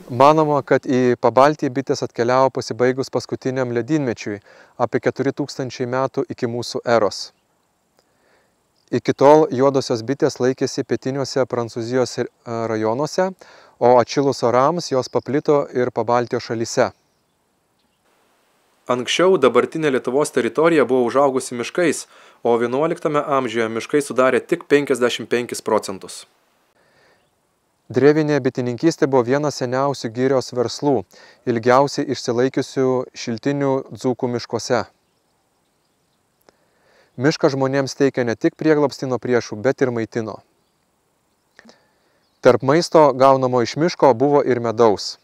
Manoma, kad į Pabaltį bitės atkeliavo pasibaigus paskutiniam ledynmečiui apie 4000 metų iki mūsų eros. Iki tol juodosios bitės laikėsi pietiniuose Prancūzijos rajonuose, o atšilus orams jos paplito ir Pabaltijo šalyse. Anksčiau dabartinė Lietuvos teritorija buvo užaugusi miškais, o 11 amžiuje miškai sudarė tik 55%. Drevinė bitininkystė buvo vienas seniausių girios verslų, ilgiausiai išsilaikiusių šiltinių dzūkų miškuose. Mišką žmonėms teikė ne tik prieglobstį nuo priešų, bet ir maitino. Tarp maisto gaunamo iš miško buvo ir medaus.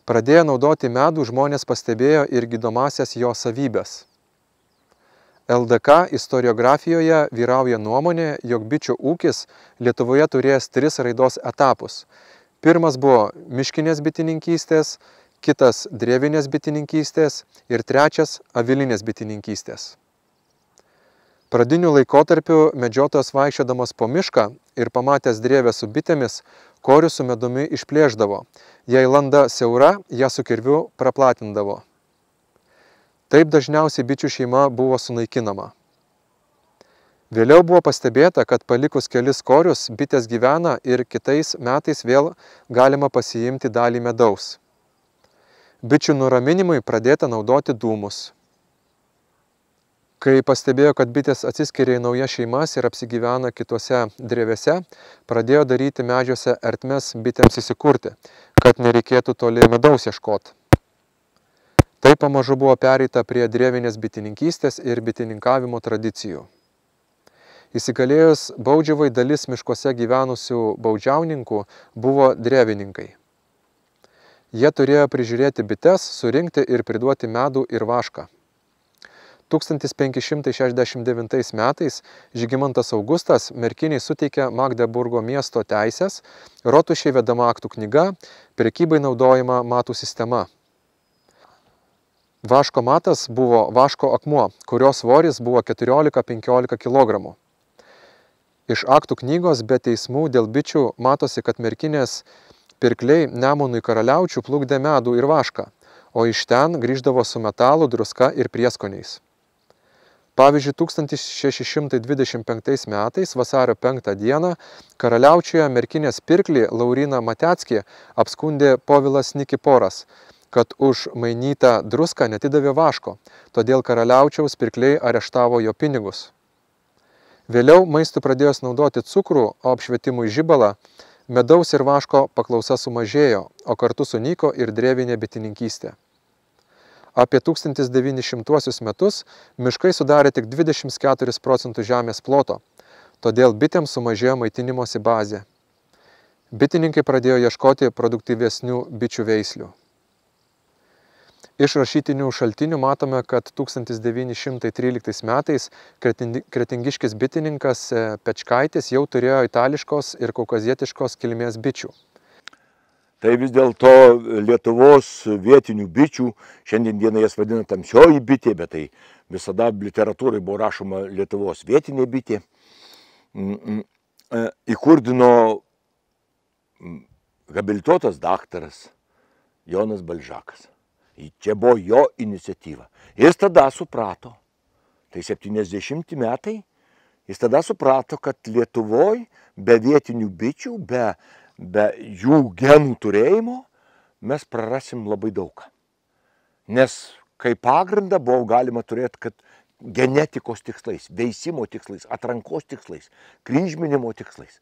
Pradėję naudoti medų, žmonės pastebėjo ir gydomąsias jo savybes. LDK istoriografijoje vyrauja nuomonė, jog bičių ūkis Lietuvoje turėjęs 3 raidos etapus. Pirmas buvo miškinės bitininkystės, kitas drevinės bitininkystės ir trečias avilinės bitininkystės. Pradiniu laikotarpiu medžiotojas vaikščiodamas po mišką ir pamatęs drėvę su bitėmis, korių su medumi išplėšdavo. Jei landa siaura, ją su kirviu praplatindavo. Taip dažniausiai bičių šeima buvo sunaikinama. Vėliau buvo pastebėta, kad palikus kelis korius, bitės gyvena ir kitais metais vėl galima pasiimti dalį medaus. Bičių nuraminimui pradėta naudoti dūmus. Kai pastebėjo, kad bitės atsiskiria į naujas šeimas ir apsigyvena kitose drevėse, pradėjo daryti medžiuose ertmes bitėms įsikurti, kad nereikėtų toli medaus ieškoti. Taip pamažu buvo pereita prie drevinės bitininkystės ir bitininkavimo tradicijų. Įsigalėjus baudžiavai dalis miškuose gyvenusių baudžiauninkų buvo drevininkai. Jie turėjo prižiūrėti bites, surinkti ir priduoti medų ir vašką. 1569 metais Žygimantas Augustas Merkinei suteikė Magdeburgo miesto teisės, rotušei vedama aktų knyga, prekybai naudojama matų sistema. Vaško matas buvo vaško akmuo, kurio svoris buvo 14–15 kg. Iš aktų knygos be teismų dėl bičių matosi, kad Merkinės pirkliai Nemunui Karaliaučių plukdė medų ir vašką, o iš ten grįždavo su metalu, druska ir prieskoniais. Pavyzdžiui, 1625 metais vasario 5 dieną Karaliaučiuje Merkinės pirklį Lauryną Mateckį apskundė Povilas Nikiporas, kad už mainytą druską netidavė vaško, todėl Karaliaučiaus pirkliai areštavo jo pinigus. Vėliau maistui pradėjus naudoti cukrų, o apšvietimui žibalą, medaus ir vaško paklausa sumažėjo, o kartu sunyko ir drevinė bitininkystė. Apie 1900 metus miškai sudarė tik 24% žemės ploto, todėl bitėms sumažėjo maitinimosi bazė. Bitininkai pradėjo ieškoti produktyvesnių bičių veislių. Iš rašytinių šaltinių matome, kad 1913 metais kretingiškis bitininkas Pečkaitis jau turėjo itališkos ir kaukazietiškos kilmės bičių. Tai vis dėlto Lietuvos vietinių bičių, šiandien dieną jas vadina tamsioji bitė, bet tai visada literatūrai buvo rašoma Lietuvos vietinė bitė, įkurdino habilituotas daktaras Jonas Balžakas. Čia buvo jo iniciatyva. Jis tada suprato, tai 70 metai, jis tada suprato, kad Lietuvoje be vietinių bičių, be jų genų turėjimo, mes prarasim labai daug. Nes kaip pagrindą buvo galima turėti, kad genetikos tikslais, veisimo tikslais, atrankos tikslais, kryžminimo tikslais.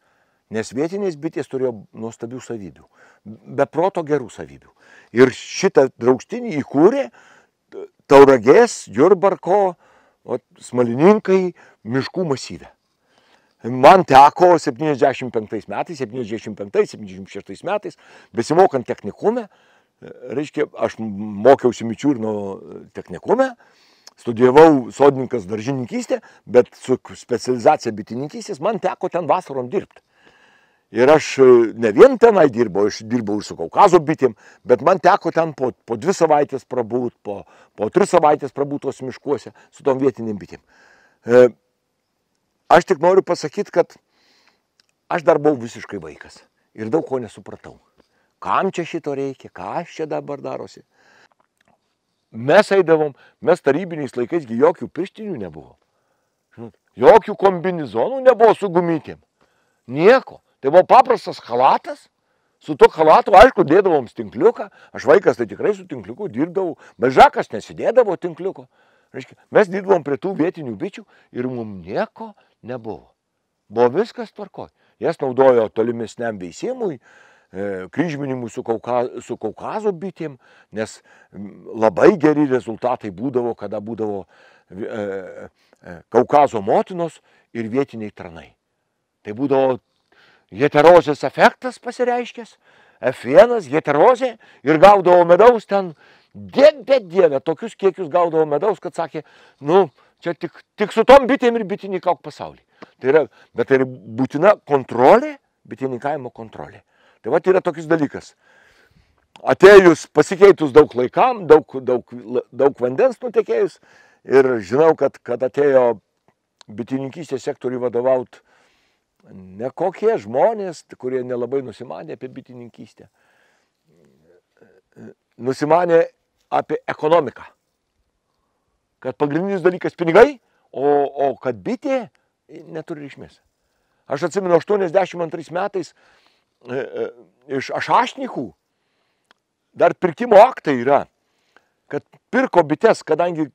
Nes vietinės bitės turėjo nuostabių savybių, be proto gerų savybių. Ir šitą draustinį įkūrė Tauragės, Jurbarko, Smalininkai miškų masyve. Man teko 75 metais, 75–76 metais, besimokant technikume, reiškia, aš mokiausi Mičiurno technikume, studijavau sodininkas daržininkystę, bet su specializacija bitininkystės man teko ten vasarom dirbti. Ir aš ne vien tenai dirbau, aš dirbau ir su Kaukazo bitėm, bet man teko ten po 2 savaitės prabūt, po 3 savaitės prabūtos miškuose su tom vietinėm bitėm. Aš tik noriu pasakyti, kad aš dar buvau visiškai vaikas ir daug ko nesupratau. kam čia šito reikia, ką čia dabar darosi. Mes eidavom, mes tarybiniais laikaisgi jokių pirštinių nebuvo. Jokių kombinizonų nebuvo su gumytėm. Nieko. Tai buvo paprastas chalatas. Su tuo chalatu, aišku, dėdavom tinkliuką. Aš vaikas tai tikrai su tinkliuku dirbdavau. Balžakas nesidėdavo tinkliuko. Mes dirbavom prie tų vietinių bičių ir mums nieko nebuvo. Buvo viskas tvarkoj. Jas naudojo tolimesniam veisimui, kryžminimui su Kaukazo bitėm, nes labai geri rezultatai būdavo, kada būdavo Kaukazo motinos ir vietiniai tranai. Tai būdavo heterozės efektas pasireiškęs, F1, heterozė ir gaudavo medaus ten, dieve, tokius kiekius gaudavo medaus, kad sakė, čia tik su tom bitėm ir bitininkauk pasaulį. Bet tai yra būtina kontrolė, bitininkavimo kontrolė. Tai va, yra tokis dalykas. Atėjus, pasikeitus daug laikam, daug vandens nutekėjus ir žinau, kad atėjo bitininkystės sektoriui vadovaut ne kokie žmonės, kurie nelabai nusimanė apie bitininkystę. Nusimanė apie ekonomiką. Kad pagrindinis dalykas pinigai, o kad bitė neturi reikšmės. Aš atsimenu 82 metais iš Ašašnikų dar pirkimo aktai yra, kad pirko bites, kadangi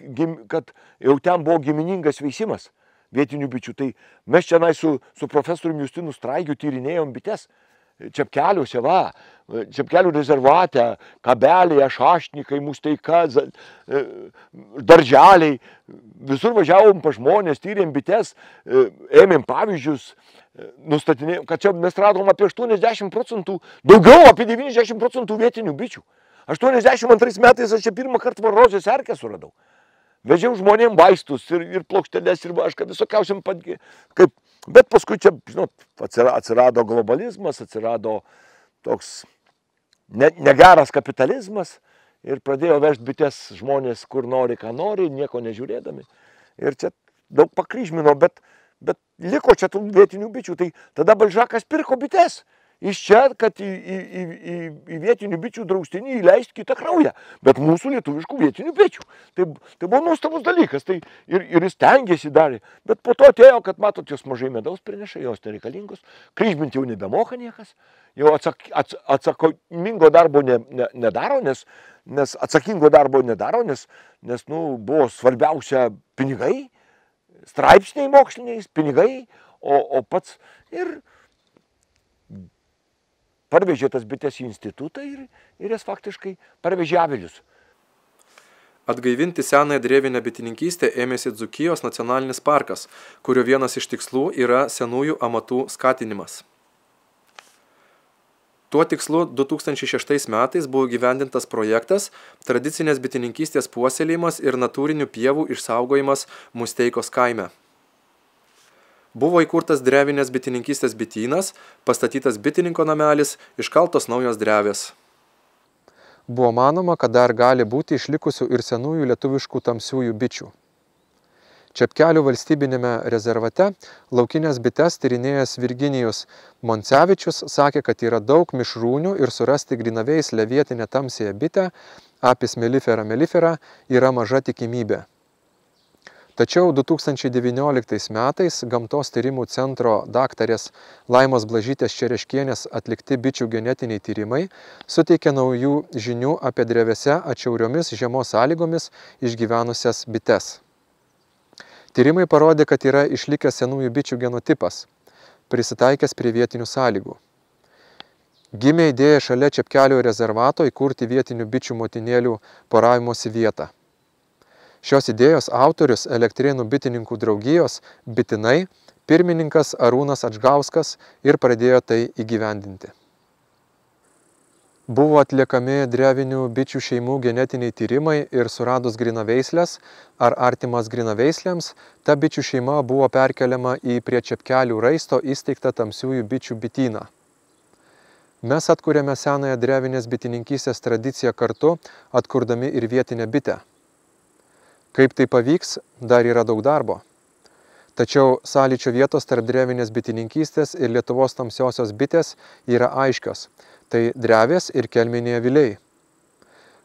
kad jau ten buvo giminingas veisimas vietinių bičių. Tai mes čia su profesoriumi Justinu Straigiu tyrinėjom bites. Čepkeliuose, Čepkelių rezervate, Kabeliai, Ašašnikai, Musteika, Darželiai. Visur važiavom pa žmonės, tyrėm bites, ėmėm pavyzdžius, nustatinėjom, kad čia mes radom apie 80%, daugiau apie 90% vietinių bičių. 82 metais aš čia pirmą kartą varrožės erkę suradau. Vežiau žmonėm vaistus ir plokšteles ir vašką visokiausiam kaip. Bet paskui čia, žinot, atsirado globalizmas, atsirado toks negeras kapitalizmas ir pradėjo vežti bites žmonės, kur nori, ką nori, nieko nežiūrėdami. Ir čia daug pakryžmino, bet liko čia tų vietinių bičių. Tai tada Balžakas pirko bites. Iš čia, kad į vietinių bičių draustinį įleisti kitą kraują. Bet mūsų lietuviškų vietinių bičių. Tai buvo nuostabus dalykas. Tai ir jis tengėsi darė. Bet po to atėjo, kad matot, jos mažai medaus prineša, jos nereikalingos. Kryžminti jau nebemoka niekas. Jau atsakingo darbo nedaro, nes atsakingo darbo nedaro, nes buvo svarbiausia pinigai, straipsniai moksliniais, pinigai, o pats ir parvežė tas bites į institutą ir jas faktiškai parvežė avilius. Atgaivinti senąją drevinę bitininkystę ėmėsi Dzūkijos nacionalinis parkas, kurio vienas iš tikslų yra senųjų amatų skatinimas. Tuo tikslu 2006 metais buvo įgyvendintas projektas tradicinės bitininkystės puoselėjimas ir natūrinių pievų išsaugojimas Musteikos kaime. Buvo įkurtas drevinės bitininkystės bitynas, pastatytas bitininko namelis, iškaltos naujos drevės. Buvo manoma, kad dar gali būti išlikusių ir senųjų lietuviškų tamsiųjų bičių. Čepkelių valstybinėme rezervate laukinės bites tyrinėjęs Virginijus Moncevičius sakė, kad yra daug mišrūnių ir surasti grynaveislę vietinę tamsiąją bitę, Apis mellifera, yra maža tikimybė. Tačiau 2019 metais Gamtos tyrimų centro daktarės Laimos Blažytės Čereškienės atlikti bičių genetiniai tyrimai suteikė naujų žinių apie drevėse atšiauriomis žiemos sąlygomis išgyvenusias bites. Tyrimai parodė, kad yra išlikęs senųjų bičių genotipas, prisitaikęs prie vietinių sąlygų. Gimė idėja šalia Čepkelių rezervato įkurti vietinių bičių motinėlių poravimosi vietą. Šios idėjos autorius Elektrėnų bitininkų draugijos Bitinai pirmininkas Arūnas Adžgauskas ir pradėjo tai įgyvendinti. Buvo atliekami drevinių bičių šeimų genetiniai tyrimai ir suradus grynaveislės ar artimas grynaveislėms, ta bičių šeima buvo perkeliama į prie Čepkelių raisto įsteigtą tamsiųjų bičių bityną. Mes atkūrėme senąją drevinės bitininkystės tradiciją kartu, atkurdami ir vietinę bitę. Kaip tai pavyks, dar yra daug darbo. Tačiau sąlyčio vietos tarp drevinės bitininkystės ir Lietuvos tamsiosios bitės yra aiškios. tai drevės ir kelminiai aviliai.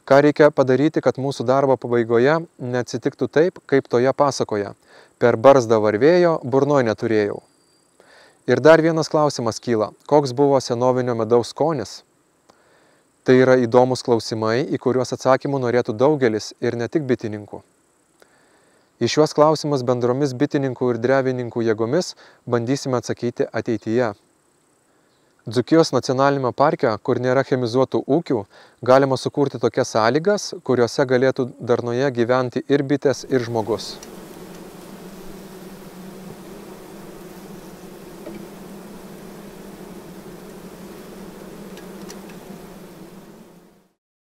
Ką reikia padaryti, kad mūsų darbo pabaigoje neatsitiktų taip, kaip toje pasakoje. Per barzdą varvėjo, burnoj neturėjau. Ir dar vienas klausimas kyla. Koks buvo senovinio medaus skonis? Tai yra įdomus klausimai, į kuriuos atsakymų norėtų daugelis ir ne tik bitininkų. Į šiuos klausimus bendromis bitininkų ir drevininkų jėgomis bandysime atsakyti ateityje. Dzūkijos nacionalinėme parke, kur nėra chemizuotų ūkių, galima sukurti tokias sąlygas, kuriuose galėtų darnoje gyventi ir bitės, ir žmogus.